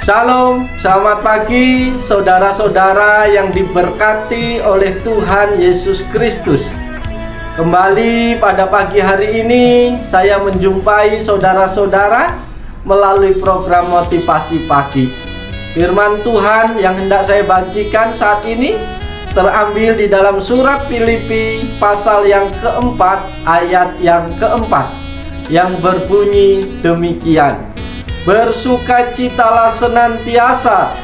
Shalom, selamat pagi saudara-saudara yang diberkati oleh Tuhan Yesus Kristus. Kembali pada pagi hari ini saya menjumpai saudara-saudara melalui program motivasi pagi. Firman Tuhan yang hendak saya bagikan saat ini terambil di dalam surat Filipi pasal yang keempat ayat yang keempat yang berbunyi demikian. Bersukacitalah senantiasa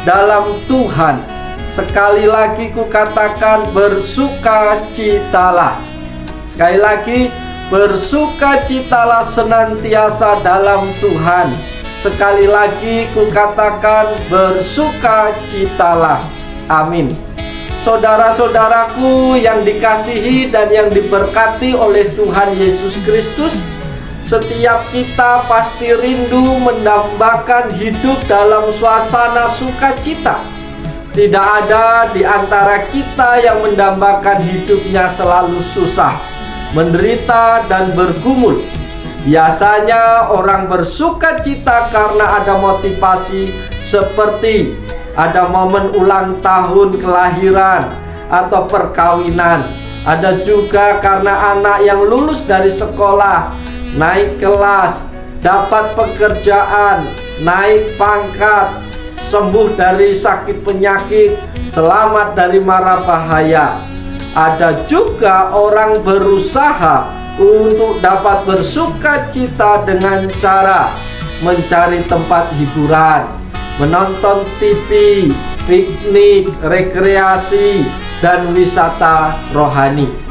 dalam Tuhan. Sekali lagi kukatakan bersukacitalah. Sekali lagi, bersukacitalah senantiasa dalam Tuhan. Sekali lagi kukatakan bersukacitalah. Amin. Saudara-saudaraku yang dikasihi dan yang diberkati oleh Tuhan Yesus Kristus, setiap kita pasti rindu mendambakan hidup dalam suasana sukacita. Tidak ada di antara kita yang mendambakan hidupnya selalu susah, menderita dan bergumul. Biasanya orang bersukacita karena ada motivasi seperti ada momen ulang tahun kelahiran atau perkawinan. Ada juga karena anak yang lulus dari sekolah, naik kelas, dapat pekerjaan, naik pangkat, sembuh dari sakit penyakit, selamat dari mara bahaya. Ada juga orang berusaha untuk dapat bersukacita dengan cara mencari tempat hiburan, menonton TV, piknik, rekreasi, dan wisata rohani.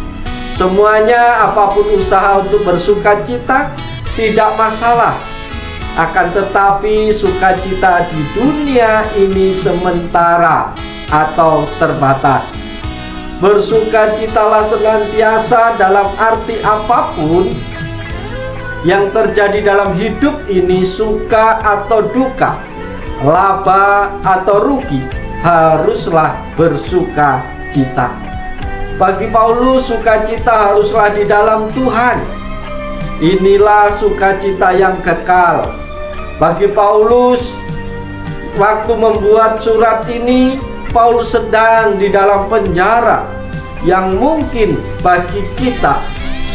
Semuanya, apapun usaha untuk bersukacita tidak masalah. Akan tetapi sukacita di dunia ini sementara atau terbatas. Bersukacitalah senantiasa dalam arti apapun yang terjadi dalam hidup ini, suka atau duka, laba atau rugi, haruslah bersukacita. Bagi Paulus, sukacita haruslah di dalam Tuhan. Inilah sukacita yang kekal. Bagi Paulus, waktu membuat surat ini, Paulus sedang di dalam penjara, yang mungkin bagi kita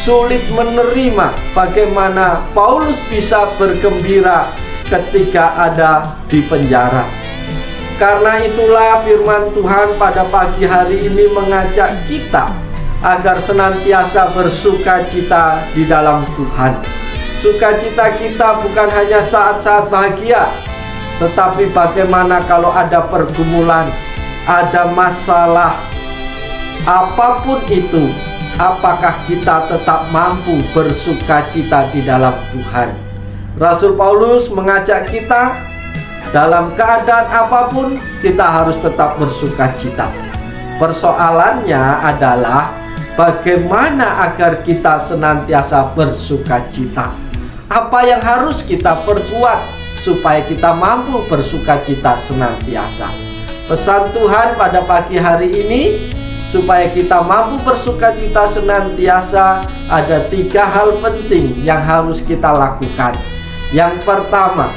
sulit menerima bagaimana Paulus bisa bergembira ketika ada di penjara. Karena itulah firman Tuhan pada pagi hari ini mengajak kita agar senantiasa bersukacita di dalam Tuhan. Sukacita kita bukan hanya saat-saat bahagia, tetapi bagaimana kalau ada pergumulan, ada masalah, apapun itu, apakah kita tetap mampu bersukacita di dalam Tuhan? Rasul Paulus mengajak kita, dalam keadaan apapun kita harus tetap bersukacita. Persoalannya adalah bagaimana agar kita senantiasa bersukacita. Apa yang harus kita perbuat supaya kita mampu bersukacita senantiasa? Pesan Tuhan pada pagi hari ini, supaya kita mampu bersukacita senantiasa, ada 3 hal penting yang harus kita lakukan. Yang pertama,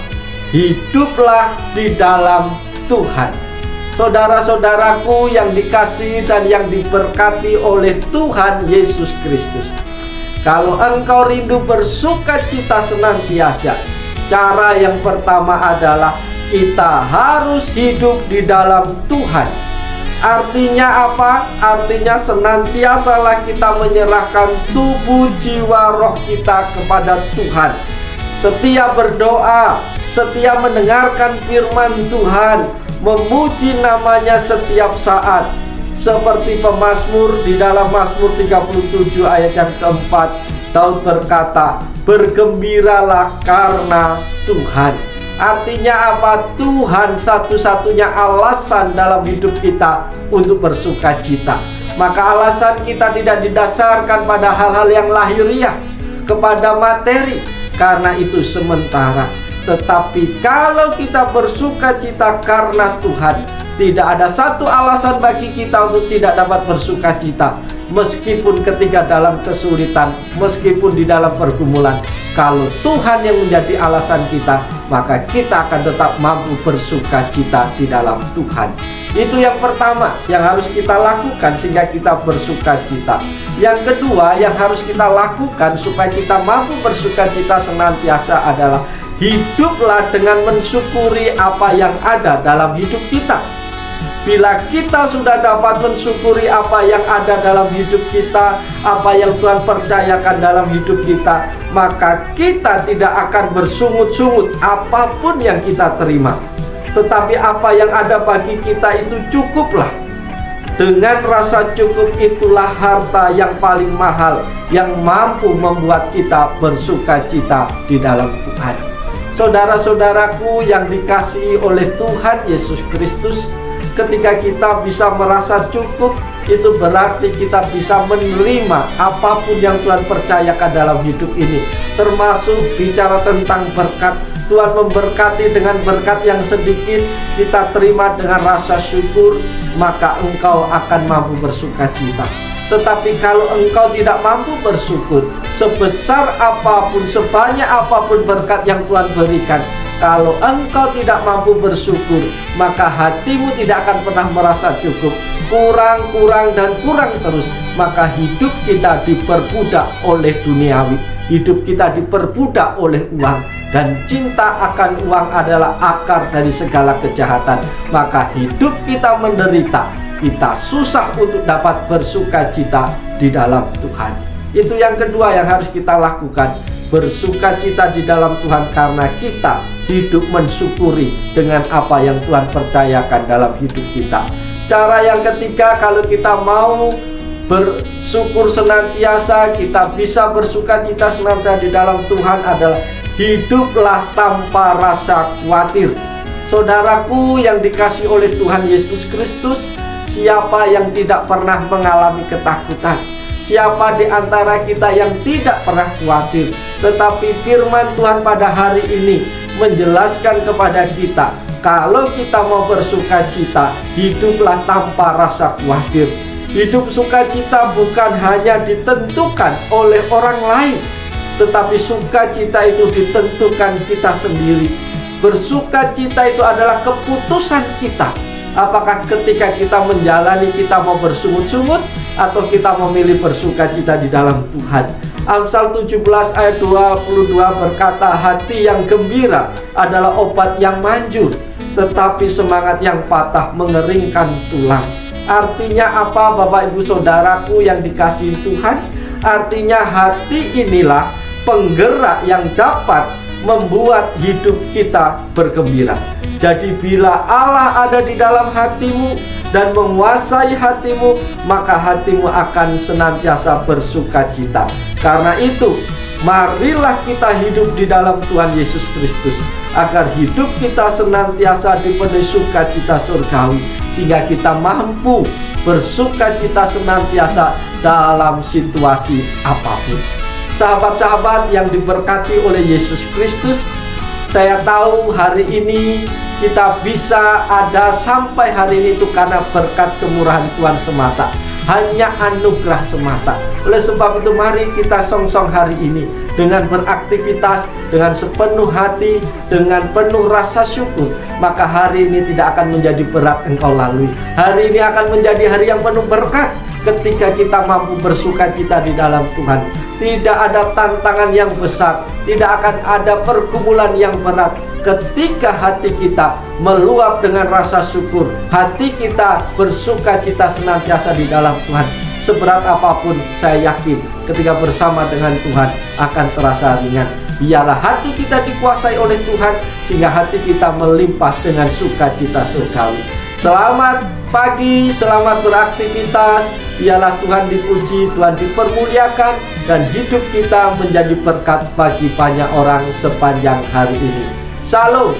hiduplah di dalam Tuhan. Saudara-saudaraku yang dikasihi dan yang diberkati oleh Tuhan Yesus Kristus, kalau engkau rindu bersukacita senantiasa, cara yang pertama adalah kita harus hidup di dalam Tuhan. Artinya apa? Artinya senantiasalah kita menyerahkan tubuh, jiwa, roh kita kepada Tuhan. Setia berdoa, setia mendengarkan firman Tuhan, memuji namanya setiap saat. Seperti pemazmur di dalam Mazmur 37 ayat yang keempat, Daud berkata, bergembiralah karena Tuhan. Artinya apa? Tuhan satu-satunya alasan dalam hidup kita untuk bersukacita. Maka alasan kita tidak didasarkan pada hal-hal yang lahiriah, kepada materi, karena itu sementara. Tetapi kalau kita bersukacita karena Tuhan, tidak ada satu alasan bagi kita untuk tidak dapat bersukacita. Meskipun ketika dalam kesulitan, meskipun di dalam pergumulan, kalau Tuhan yang menjadi alasan kita, maka kita akan tetap mampu bersukacita di dalam Tuhan. Itu yang pertama yang harus kita lakukan sehingga kita bersukacita. Yang kedua yang harus kita lakukan supaya kita mampu bersukacita senantiasa adalah hiduplah dengan mensyukuri apa yang ada dalam hidup kita. Bila kita sudah dapat mensyukuri apa yang ada dalam hidup kita, apa yang Tuhan percayakan dalam hidup kita, maka kita tidak akan bersungut-sungut apapun yang kita terima. Tetapi apa yang ada bagi kita itu cukuplah. Dengan rasa cukup itulah harta yang paling mahal yang mampu membuat kita bersukacita di dalam Tuhan. Saudara-saudaraku yang dikasihi oleh Tuhan Yesus Kristus, ketika kita bisa merasa cukup, itu berarti kita bisa menerima apapun yang Tuhan percayakan dalam hidup ini. Termasuk bicara tentang berkat. Tuhan memberkati dengan berkat yang sedikit, kita terima dengan rasa syukur, maka engkau akan mampu bersukacita. Tetapi kalau engkau tidak mampu bersyukur, sebesar apapun, sebanyak apapun berkat yang Tuhan berikan, kalau engkau tidak mampu bersyukur, maka hatimu tidak akan pernah merasa cukup. Kurang, dan kurang terus. Maka hidup kita diperbudak oleh duniawi. Hidup kita diperbudak oleh uang. Dan cinta akan uang adalah akar dari segala kejahatan. Maka hidup kita menderita. Kita susah untuk dapat bersukacita di dalam Tuhan. Itu yang kedua yang harus kita lakukan. Bersukacita di dalam Tuhan karena kita hidup mensyukuri dengan apa yang Tuhan percayakan dalam hidup kita. Cara yang ketiga, kalau kita mau bersyukur senantiasa, kita bisa bersukacita senantiasa di dalam Tuhan adalah hiduplah tanpa rasa khawatir. Saudaraku yang dikasihi oleh Tuhan Yesus Kristus, siapa yang tidak pernah mengalami ketakutan? Siapa di antara kita yang tidak pernah khawatir? Tetapi firman Tuhan pada hari ini menjelaskan kepada kita, kalau kita mau bersukacita, hiduplah tanpa rasa khawatir. Hidup sukacita bukan hanya ditentukan oleh orang lain, tetapi sukacita itu ditentukan kita sendiri. Bersukacita itu adalah keputusan kita. Apakah ketika kita menjalani kita mau bersungut-sungut atau kita memilih bersukacita di dalam Tuhan. Amsal 17 ayat 22 berkata, hati yang gembira adalah obat yang manjur, tetapi semangat yang patah mengeringkan tulang. Artinya apa Bapak Ibu Saudaraku yang dikasihi Tuhan? Artinya hati inilah penggerak yang dapat membuat hidup kita bergembira. Jadi bila Allah ada di dalam hatimu dan menguasai hatimu, maka hatimu akan senantiasa bersukacita. Karena itu, marilah kita hidup di dalam Tuhan Yesus Kristus, agar hidup kita senantiasa dipenuhi sukacita surgawi, sehingga kita mampu bersukacita senantiasa dalam situasi apapun. Sahabat-sahabat yang diberkati oleh Yesus Kristus, saya tahu hari ini kita bisa ada sampai hari ini itu karena berkat kemurahan Tuhan semata, hanya anugerah semata. Oleh sebab itu mari kita song-song hari ini dengan beraktivitas, dengan sepenuh hati, dengan penuh rasa syukur. Maka hari ini tidak akan menjadi berat engkau lalui. Hari ini akan menjadi hari yang penuh berkat ketika kita mampu bersukacita di dalam Tuhan. Tidak ada tantangan yang besar, tidak akan ada pergumulan yang berat ketika hati kita meluap dengan rasa syukur. Hati kita bersukacita senantiasa di dalam Tuhan. Seberat apapun saya yakin ketika bersama dengan Tuhan akan terasa ringan. Biarlah hati kita dikuasai oleh Tuhan sehingga hati kita melimpah dengan sukacita surgawi. Selamat pagi, selamat beraktivitas. Biarlah Tuhan dipuji, Tuhan dipermuliakan, dan hidup kita menjadi berkat bagi banyak orang sepanjang hari ini. Shalom.